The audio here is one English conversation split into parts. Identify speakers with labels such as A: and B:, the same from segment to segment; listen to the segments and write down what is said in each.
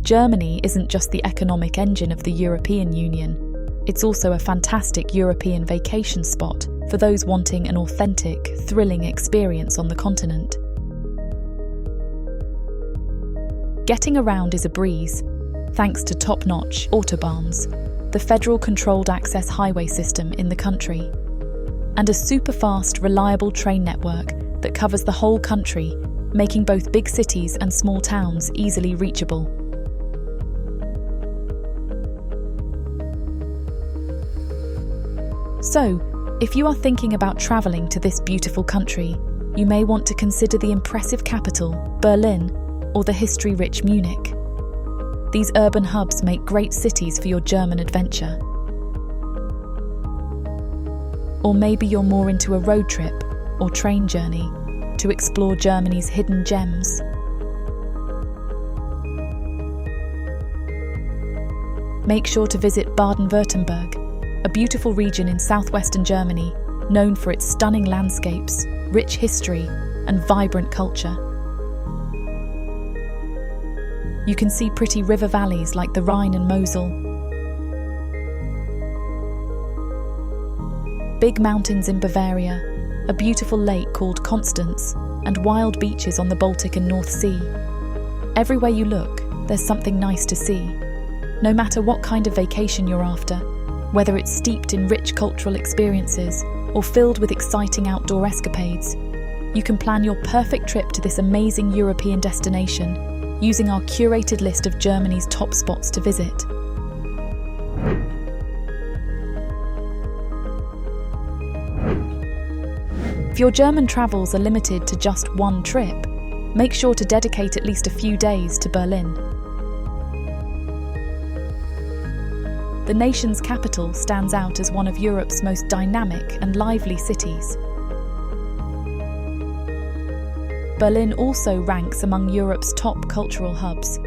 A: Germany isn't just the economic engine of the European Union, it's also a fantastic European vacation spot for those wanting an authentic, thrilling experience on the continent. Getting around is a breeze, thanks to top-notch autobahns, the federal controlled access highway system in the country, and a super-fast, reliable train network that covers the whole country, making both big cities and small towns easily reachable. So, if you are thinking about travelling to this beautiful country, you may want to consider the impressive capital, Berlin, or the history-rich Munich. These urban hubs make great cities for your German adventure. Or maybe you're more into a road trip or train journey to explore Germany's hidden gems. Make sure to visit Baden-Württemberg, a beautiful region in southwestern Germany, known for its stunning landscapes, rich history, and vibrant culture. You can see pretty river valleys like the Rhine and Mosel, big mountains in Bavaria, a beautiful lake called Constance, and wild beaches on the Baltic and North Sea. Everywhere you look, there's something nice to see. No matter what kind of vacation you're after, whether it's steeped in rich cultural experiences or filled with exciting outdoor escapades, you can plan your perfect trip to this amazing European destination using our curated list of Germany's top spots to visit. If your German travels are limited to just one trip, make sure to dedicate at least a few days to Berlin. The nation's capital stands out as one of Europe's most dynamic and lively cities. Berlin also ranks among Europe's top cultural hubs,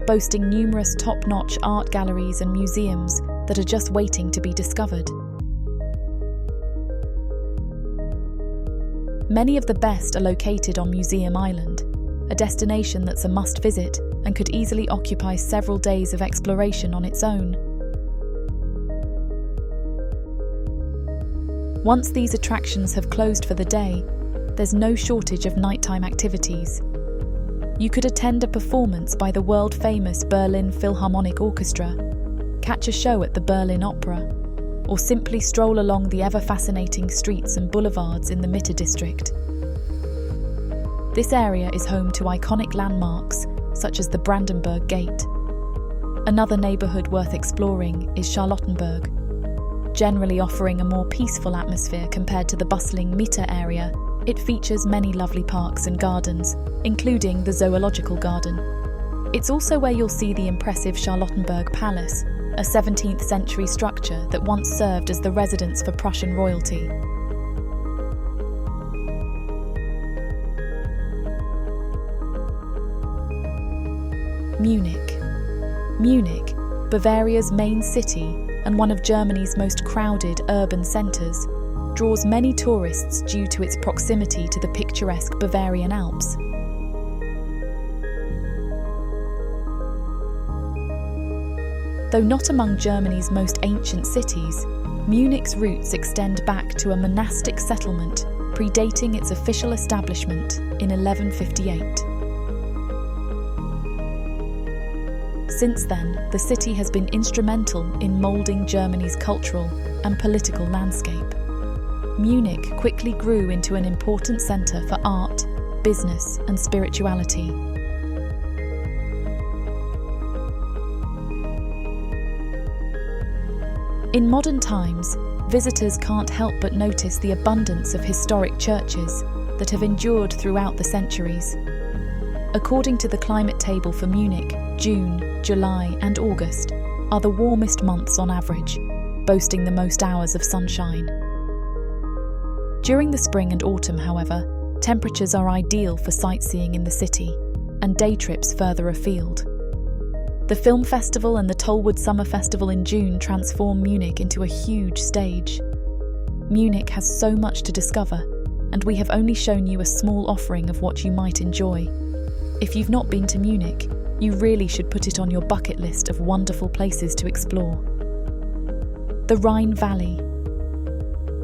A: boasting numerous top-notch art galleries and museums that are just waiting to be discovered. Many of the best are located on Museum Island, a destination that's a must-visit and could easily occupy several days of exploration on its own. Once these attractions have closed for the day, there's no shortage of nighttime activities. You could attend a performance by the world-famous Berlin Philharmonic Orchestra, catch a show at the Berlin Opera, or simply stroll along the ever-fascinating streets and boulevards in the Mitte district. This area is home to iconic landmarks such as the Brandenburg Gate. Another neighbourhood worth exploring is Charlottenburg, generally offering a more peaceful atmosphere compared to the bustling Mitte area. It features many lovely parks and gardens, including the Zoological Garden. It's also where you'll see the impressive Charlottenburg Palace, a 17th century structure that once served as the residence for Prussian royalty. Munich, Bavaria's main city and one of Germany's most crowded urban centres, draws many tourists due to its proximity to the picturesque Bavarian Alps. Though not among Germany's most ancient cities, Munich's roots extend back to a monastic settlement predating its official establishment in 1158. Since then, the city has been instrumental in moulding Germany's cultural and political landscape. Munich quickly grew into an important centre for art, business, and spirituality. In modern times, visitors can't help but notice the abundance of historic churches that have endured throughout the centuries. According to the climate table for Munich, June, July, and August are the warmest months on average, boasting the most hours of sunshine. During the spring and autumn, however, temperatures are ideal for sightseeing in the city and day trips further afield. The Film Festival and the Tollwood Summer Festival in June transform Munich into a huge stage. Munich has so much to discover, and we have only shown you a small offering of what you might enjoy. If you've not been to Munich, You really should put it on your bucket list of wonderful places to explore. The Rhine Valley.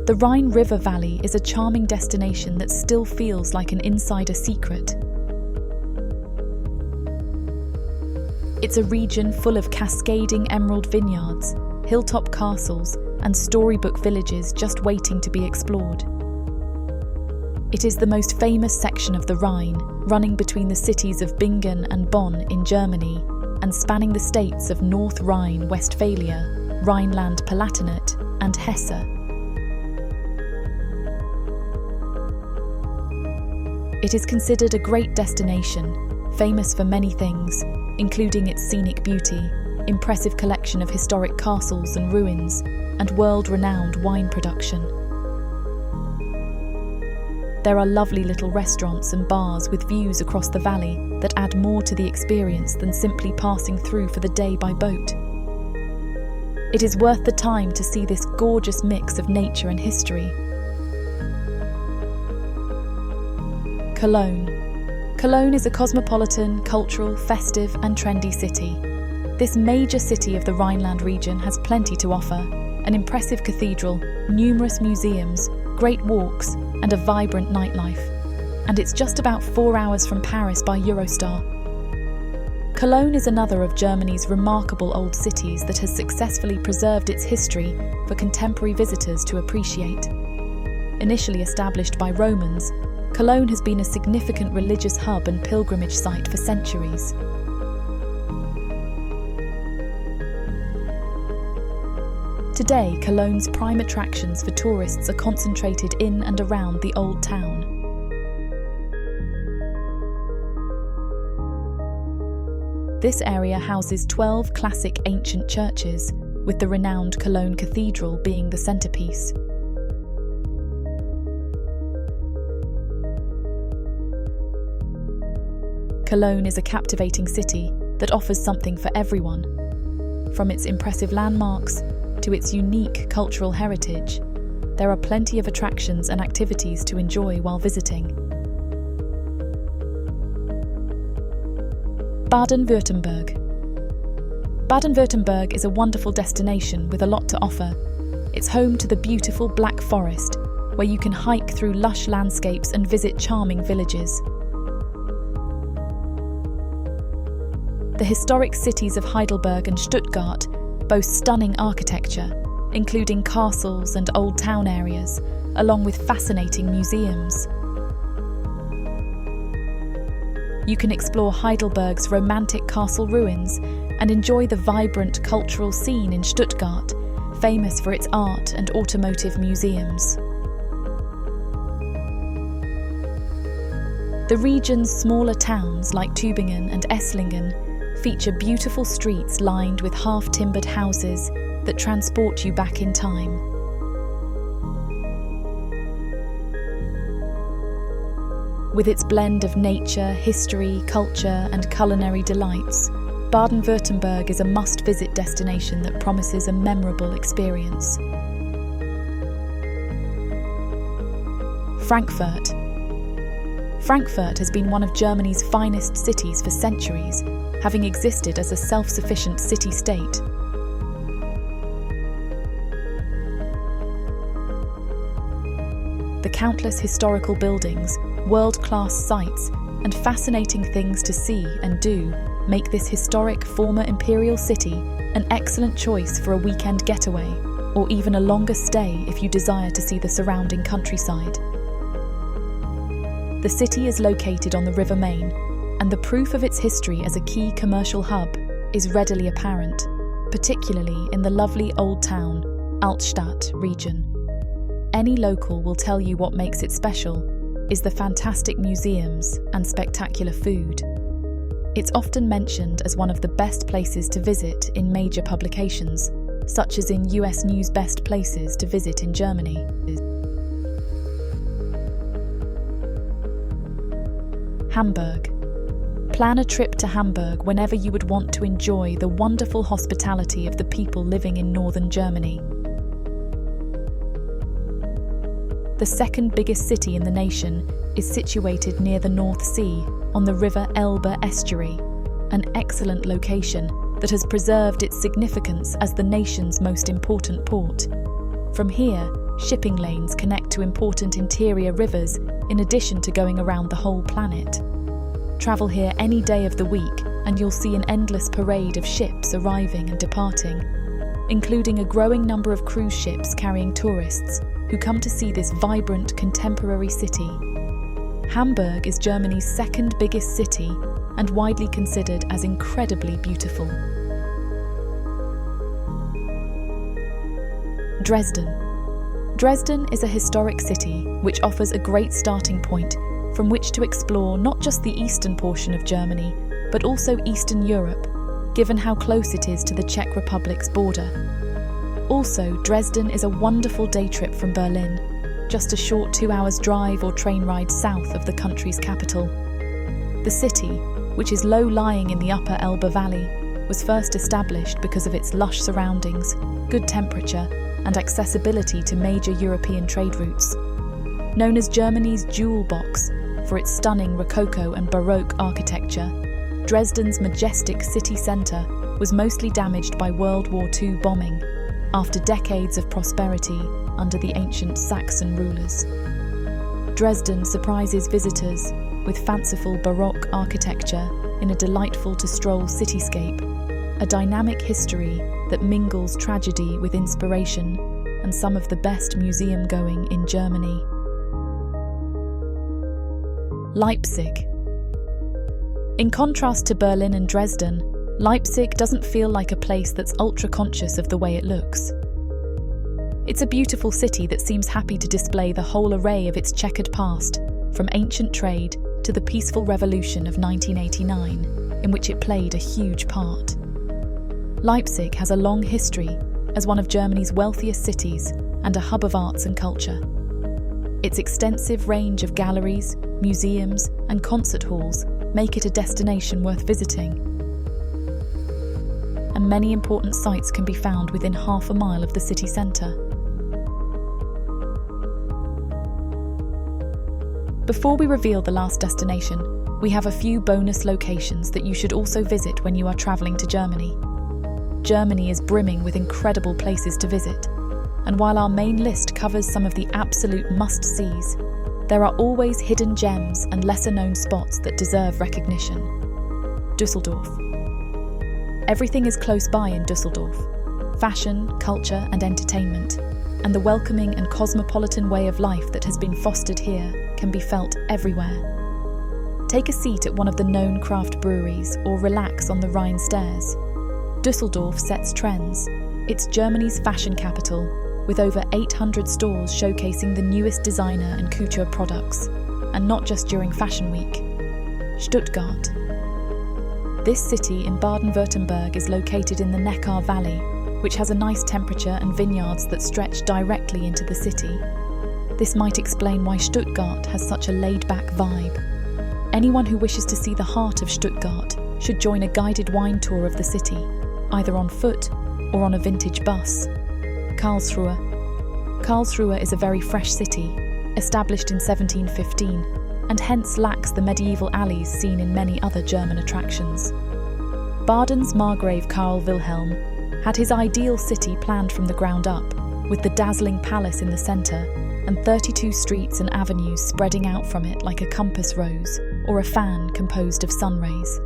A: The Rhine River Valley is a charming destination that still feels like an insider secret. It's a region full of cascading emerald vineyards, hilltop castles, and storybook villages just waiting to be explored. It is the most famous section of the Rhine, running between the cities of Bingen and Bonn in Germany, and spanning the states of North Rhine-Westphalia, Rhineland-Palatinate, and Hesse. It is considered a great destination, famous for many things, including its scenic beauty, impressive collection of historic castles and ruins, and world-renowned wine production. There are lovely little restaurants and bars with views across the valley that add more to the experience than simply passing through for the day by boat. It is worth the time to see this gorgeous mix of nature and history. Cologne. Cologne is a cosmopolitan, cultural, festive and trendy city. This major city of the Rhineland region has plenty to offer: an impressive cathedral, numerous museums, great walks and a vibrant nightlife. And it's just about 4 hours from Paris by Eurostar. Cologne is another of Germany's remarkable old cities that has successfully preserved its history for contemporary visitors to appreciate. Initially established by Romans, Cologne has been a significant religious hub and pilgrimage site for centuries. Today, Cologne's prime attractions for tourists are concentrated in and around the Old Town. This area houses 12 classic ancient churches, with the renowned Cologne Cathedral being the centerpiece. Cologne is a captivating city that offers something for everyone. From its impressive landmarks to its unique cultural heritage, there are plenty of attractions and activities to enjoy while visiting. Baden-Württemberg. Baden-Württemberg is a wonderful destination with a lot to offer. It's home to the beautiful Black Forest, where you can hike through lush landscapes and visit charming villages. The historic cities of Heidelberg and Stuttgart boast stunning architecture, including castles and old town areas, along with fascinating museums. You can explore Heidelberg's romantic castle ruins and enjoy the vibrant cultural scene in Stuttgart, famous for its art and automotive museums. The region's smaller towns like Tübingen and Esslingen feature beautiful streets lined with half-timbered houses that transport you back in time. With its blend of nature, history, culture and culinary delights, Baden-Württemberg is a must-visit destination that promises a memorable experience. Frankfurt. Frankfurt has been one of Germany's finest cities for centuries, having existed as a self-sufficient city-state. The countless historical buildings, world-class sites, and fascinating things to see and do make this historic former imperial city an excellent choice for a weekend getaway, or even a longer stay if you desire to see the surrounding countryside. The city is located on the River Main, and the proof of its history as a key commercial hub is readily apparent, particularly in the lovely Old Town, Altstadt region. Any local will tell you what makes it special is the fantastic museums and spectacular food. It's often mentioned as one of the best places to visit in major publications, such as in US News Best Places to Visit in Germany. Hamburg. Plan a trip to Hamburg whenever you would want to enjoy the wonderful hospitality of the people living in northern Germany. The second biggest city in the nation is situated near the North Sea on the River Elbe estuary, an excellent location that has preserved its significance as the nation's most important port. From here, shipping lanes connect to important interior rivers in addition to going around the whole planet. Travel here any day of the week and you'll see an endless parade of ships arriving and departing, including a growing number of cruise ships carrying tourists who come to see this vibrant contemporary city. Hamburg is Germany's second biggest city and widely considered as incredibly beautiful. Dresden. Dresden is a historic city which offers a great starting point from which to explore not just the eastern portion of Germany, but also Eastern Europe, given how close it is to the Czech Republic's border. Also, Dresden is a wonderful day trip from Berlin, just a short 2 hours drive or train ride south of the country's capital. The city, which is low-lying in the upper Elbe Valley, was first established because of its lush surroundings, good temperature, and accessibility to major European trade routes. Known as Germany's jewel box for its stunning Rococo and Baroque architecture, Dresden's majestic city centre was mostly damaged by World War II bombing after decades of prosperity under the ancient Saxon rulers. Dresden surprises visitors with fanciful Baroque architecture in a delightful-to-stroll cityscape, a dynamic history that mingles tragedy with inspiration, and some of the best museum-going in Germany. Leipzig. In contrast to Berlin and Dresden, Leipzig doesn't feel like a place that's ultra-conscious of the way it looks. It's a beautiful city that seems happy to display the whole array of its checkered past, from ancient trade to the peaceful revolution of 1989, in which it played a huge part. Leipzig has a long history as one of Germany's wealthiest cities and a hub of arts and culture. Its extensive range of galleries, museums, and concert halls make it a destination worth visiting. And many important sites can be found within half a mile of the city centre. Before we reveal the last destination, we have a few bonus locations that you should also visit when you are travelling to Germany. Germany is brimming with incredible places to visit, and while our main list covers some of the absolute must-sees, there are always hidden gems and lesser-known spots that deserve recognition. Düsseldorf. Everything is close by in Düsseldorf: fashion, culture, and entertainment, and the welcoming and cosmopolitan way of life that has been fostered here can be felt everywhere. Take a seat at one of the known craft breweries or relax on the Rhine stairs. Düsseldorf sets trends. It's Germany's fashion capital, with over 800 stores showcasing the newest designer and couture products, and not just during Fashion Week. Stuttgart. This city in Baden-Württemberg is located in the Neckar Valley, which has a nice temperature and vineyards that stretch directly into the city. This might explain why Stuttgart has such a laid-back vibe. Anyone who wishes to see the heart of Stuttgart should join a guided wine tour of the city, either on foot or on a vintage bus. Karlsruhe. Karlsruhe is a very fresh city, established in 1715, and hence lacks the medieval alleys seen in many other German attractions. Baden's Margrave Karl Wilhelm had his ideal city planned from the ground up, with the dazzling palace in the centre and 32 streets and avenues spreading out from it like a compass rose or a fan composed of sun rays.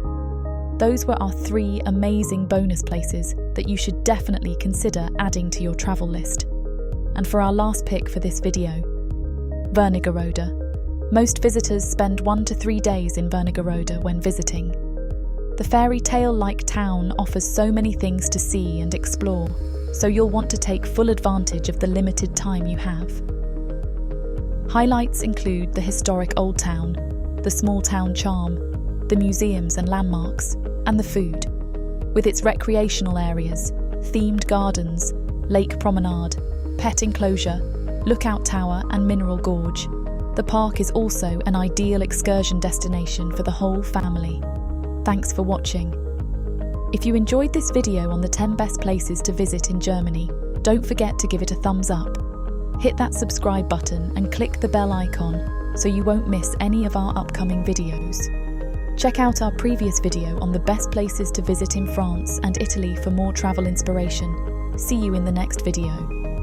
A: Those were our 3 amazing bonus places that you should definitely consider adding to your travel list. And for our last pick for this video, Wernigerode. Most visitors spend 1 to 3 days in Wernigerode when visiting. The fairy tale-like town offers so many things to see and explore, so you'll want to take full advantage of the limited time you have. Highlights include the historic Old Town, the small town charm, the museums and landmarks, and the food, with its recreational areas, themed gardens, lake promenade, pet enclosure, lookout tower and mineral gorge. The park is also an ideal excursion destination for the whole family. Thanks for watching. If you enjoyed this video on the 10 best places to visit in Germany, don't forget to give it a thumbs up. Hit that subscribe button and click the bell icon so you won't miss any of our upcoming videos. Check out our previous video on the best places to visit in France and Italy for more travel inspiration. See you in the next video.